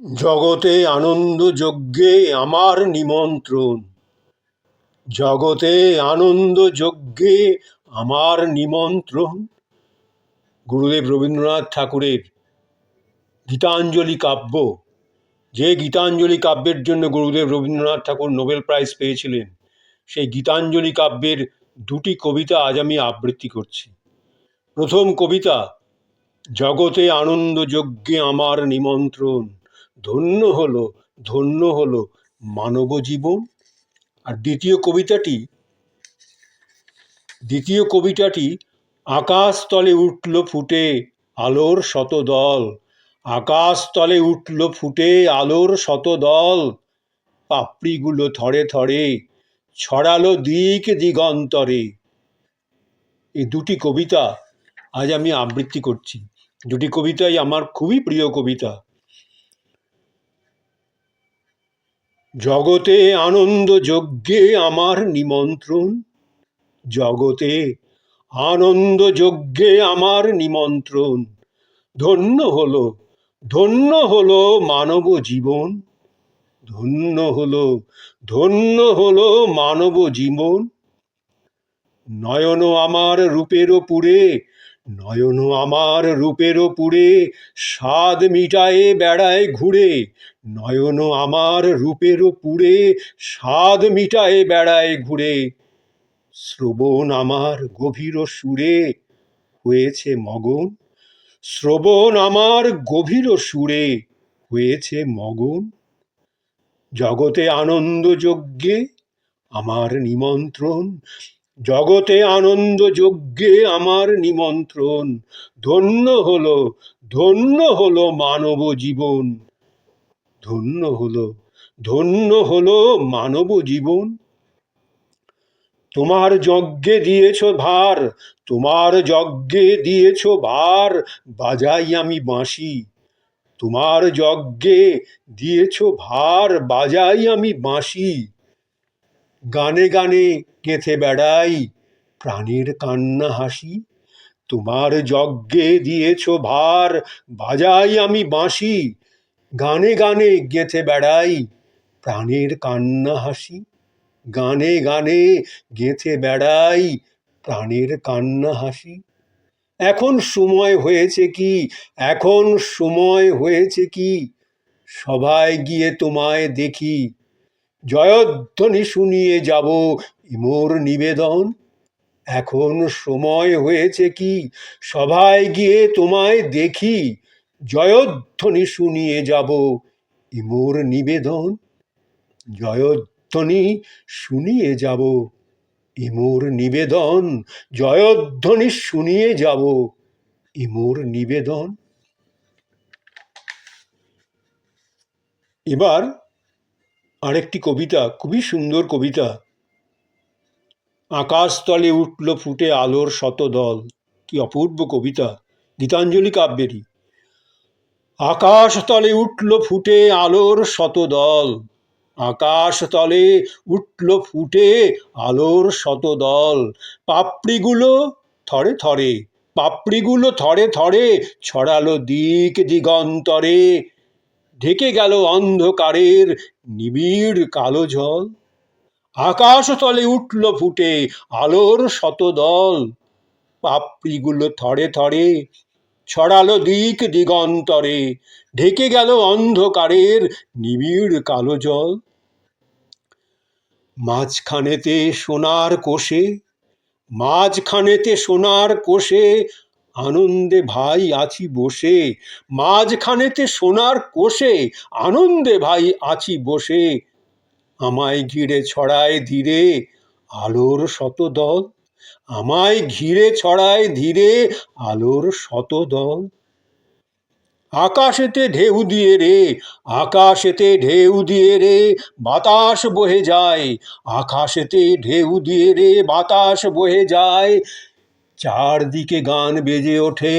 জগতে আনন্দ যজ্ঞে আমার নিমন্ত্রণ। জগতে আনন্দ যজ্ঞে আমার নিমন্ত্রণ। গুরুদেব রবীন্দ্রনাথ ঠাকুরের গীতাঞ্জলি কাব্য, যে গীতাঞ্জলি কাব্যের জন্য গুরুদেব রবীন্দ্রনাথ ঠাকুর নোবেল প্রাইজ পেয়েছিলেন, সেই গীতাঞ্জলি কাব্যের দুটি কবিতা আজ আমি আবৃত্তি করছি। প্রথম কবিতা, জগতে আনন্দ যজ্ঞে আমার নিমন্ত্রণ, ধন্য হলো ধন্য হলো মানব জীবন। আর দ্বিতীয় কবিতাটি আকাশ তলে উঠল ফুটে আলোর শতদল। আকাশ তলে উঠল ফুটে আলোর শতদল, পাপড়িগুলো থরে থরে ছড়ালো দিক দিগন্তরে। এই দুটি কবিতা আজ আমি আবৃত্তি করছি। দুটি কবিতাই আমার খুবই প্রিয় কবিতা। জগতে আনন্দ যজ্ঞে আমার নিমন্ত্রণ, জগতে আনন্দ যজ্ঞে আমার নিমন্ত্রণ, ধন্য হলো মানব জীবন, ধন্য হলো মানব জীবন। নয়ন আমার রূপেরও পুরে, নয়ন আমার রূপেরও পুরে স্বাদ মিটায়ে বেড়ায় ঘুরে। নয়ন আমার রূপেরও পুরে স্বাদ মিটায়ে বেড়ায় ঘুরে। শ্রবণ আমার গভীর সুরে হয়েছে মগন, শ্রবণ আমার গভীর সুরে হয়েছে মগন। জগতে আনন্দ যজ্ঞে আমার নিমন্ত্রণ, জগতে আনন্দ যজ্ঞে আমার নিমন্ত্রণ। ধন্য হলো মানব জীবন, ধন্য হলো মানব জীবন। তোমার যজ্ঞে দিয়েছ ভার, তোমার যজ্ঞে দিয়েছ ভার, বাজাই আমি বাঁশি। তোমার যজ্ঞে দিয়েছ ভার, বাজাই আমি বাঁশি। গানে গানে গেঁথে বেড়াই প্রাণের কান্না হাসি। তোমার যজ্ঞে দিয়েছ ভার, বাজাই আমি বাঁশি। গানে গানে গেঁথে বেড়াই প্রাণের কান্না হাসি। গানে গানে গেঁথে বেড়াই প্রাণের কান্না হাসি। এখন সময় হয়েছে কি, এখন সময় হয়েছে কি, সভায় গিয়ে তোমায় দেখি। জয়ধ্বনি শুনিয়ে যাব মোর নিবেদন। এখন সময় হয়েছে কি, সভায় গিয়ে তোমায় দেখি। জয়ধ্বনি শুনিয়ে যাব মোর নিবেদন। জয়ধ্বনি শুনিয়ে যাব মোর নিবেদন, জয়ধ্বনি শুনিয়ে যাব মোর নিবেদন। এবার আরেকটি কবিতা, খুবই সুন্দর কবিতা। আকাশ তলে উঠল ফুটে আলোর শতদল, কি অপূর্ব কবিতা, গীতাঞ্জলি কাব্যেরই। আকাশ তলে উঠল ফুটে আলোর শতদল, আকাশ তলে উঠল ফুটে আলোর শতদল। পাপড়িগুলো থরে থরে, পাপড়িগুলো থরে থরে ছড়ালো দিক দিগন্তরে। ঢেকে গেল অন্ধকারের নিবিড় কালো জল। আকাশ তলে উঠল ফুটে আলোর শতদল, পাপড়িগুলো থরে থরে ছড়ালো দিক দিগন্তরে। ঢেকে গেল অন্ধকারের নিবিড় কালো জল। মাঝখানেতে সোনার কোষে, মাঝখানেতে সোনার কোষে আনন্দে ভাই আছি বসে। মাঝখানেতে সোনার কোষে আনন্দে ভাই আছি বসে। আমায় ঘিরে ছড়ায় ধীরে আলোর শতদল, আমায় ঘিরে ছড়ায় ধীরে আলোর শতদল। আকাশেতে ঢেউ দিয়ে রে, আকাশেতে ঢেউ দিয়ে রে বাতাস বহে যায়। আকাশেতে ঢেউ দিয়ে রে বাতাস বহে যায়। চারদিকে গান বেজে ওঠে,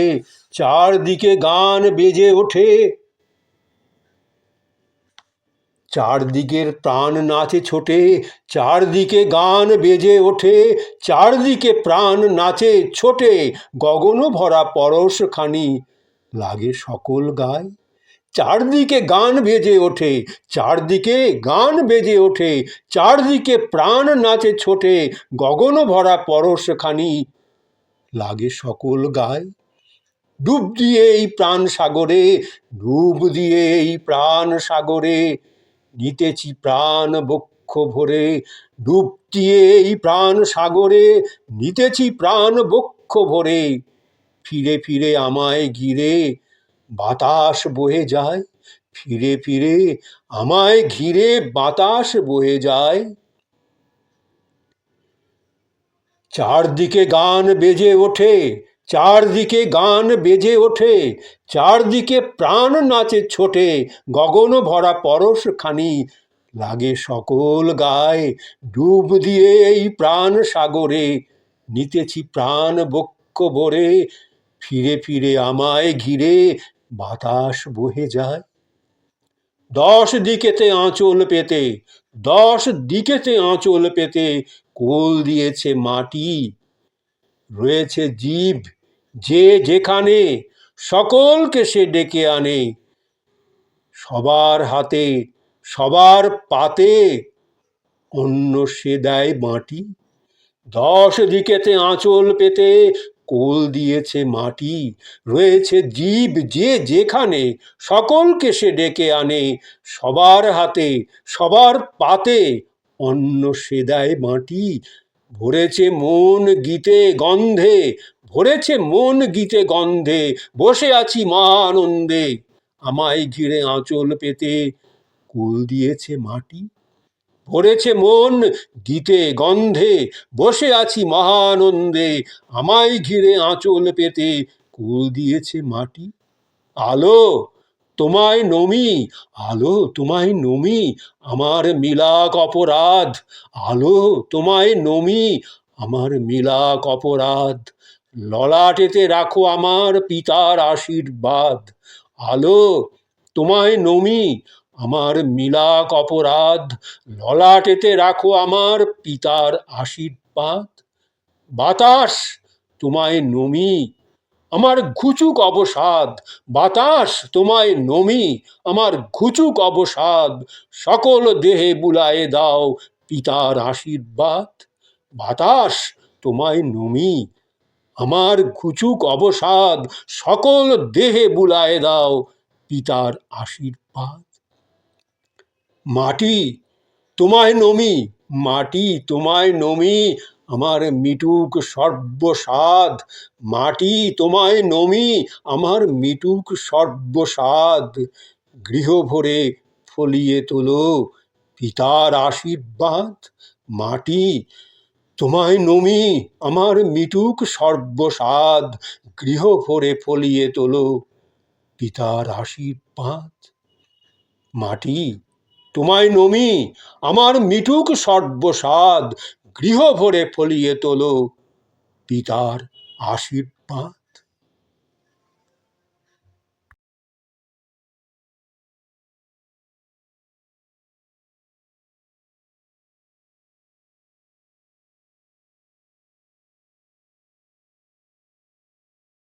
চারদিকে গান বেজে ওঠে। চারদিকের প্রাণ নাচে ছোটে, চারদিকে গান বেজে ওঠে। চারদিকে প্রাণ নাচে ছোটে, গগন ভরা পরশখানি লাগে সকল গায়। চারদিকে গান বেজে ওঠে, চারদিকে গান বেজে ওঠে, চারদিকে প্রাণ নাচে ছোটে, গগন ভরা পরশখানি লাগে সকল গায়। ডুব দিয়ে এই প্রাণ সাগরে, ডুব দিয়ে এই প্রাণ সাগরে, নিতেছি প্রাণ বক্ষ ভরে, ডুব দিয়ে এই প্রাণ সাগরে, নিতেছি প্রাণ বক্ষ ভরে। ফিরে ফিরে আমায় ঘিরে বাতাস বহে যায়, ফিরে ফিরে আমায় ঘিরে বাতাস বহে যায়। চারদিকে গান বেজে ওঠে, চারদিকে গান বেজে ওঠে, চারদিকে প্রাণ নাচে ছোটে, গগন ভরা পরশখানি লাগে সকল গায়ে। ডুব দিয়ে এই প্রাণ সাগরে, নিতেছি প্রাণ বক্ষ ভরে, ফিরে ফিরে আমায় ঘিরে বাতাস বহে যায়। 10 দিকেতে আঁচল পেতে, 10 দিকেতে আঁচল পেতে কোল দিয়েছে মাটি, রয়েছে জীব যে যেখানে, সকলকে সে ডেকে আনে। সবার হাতে সবার পাতে অন্ন সে দেয় বাঁটি। 10 দিকেতে আঁচল পেতে কোল দিয়েছে মাটি, রয়েছে জীব যে যেখানে, সকলকে সে ডেকে আনে। সবার হাতে সবার পাতে অন্ন সে দেয় বাঁটি। ভরেছে মন গীতে গন্ধে, ভরেছে মন গীতে গন্ধে, বসে আছি মহানন্দে, আমায় ঘিরে আঁচল পেতে কোল দিয়েছে মাটি। ভরেছে মন গীতে গন্ধে, বসে আছি মহানন্দে, আমায় ঘিরে আঁচল পেতে কোল দিয়েছে মাটি। আলো তোমায় নমি, আলো তোমায় নমি, আমার মিলাক অপরাধ, আলো তোমায় নমি, আমার মিলাক অপরাধ। ললাটেতে রাখো আমার পিতার আশীর্বাদ, আলো তোমায় নমি, আমার মিলাক অপরাধ। ললাটেতে রাখো আমার পিতার আশীর্বাদ। বাতাস তোমায় নমি, আমার ঘুচুক অবসাদ, বাতাস তোমায় নমি, আমার ঘুচুক অবসাদ। সকল দেহে বুলায়ে দাও পিতার আশীর্বাদ। বাতাস তোমায় নমি, আমার ঘুচুক অবসাদ, সকল দেহে বুলায়ে দাও পিতার আশীর্বাদ। মাটি তোমায় নমি, মাটি তোমায় নমি, আমার মিটুক সর্বসাদ। মাটি তোমায় নমি, আমার মিটুক সর্বসাদ। গৃহ ভরে ফলিয়ে তোলো পিতার আশীর্বাদ। মাটি তোমায় নমি, আমার মিটুক সর্বসাদ। গৃহ ভরে ফলিয়ে তোলো পিতার আশীর্বাদ। মাটি তোমায় নমি, আমার মিটুক সর্বসাদ। গৃহ ভরে ফলিয়ে তোলো পিতার আশীর্বাদ।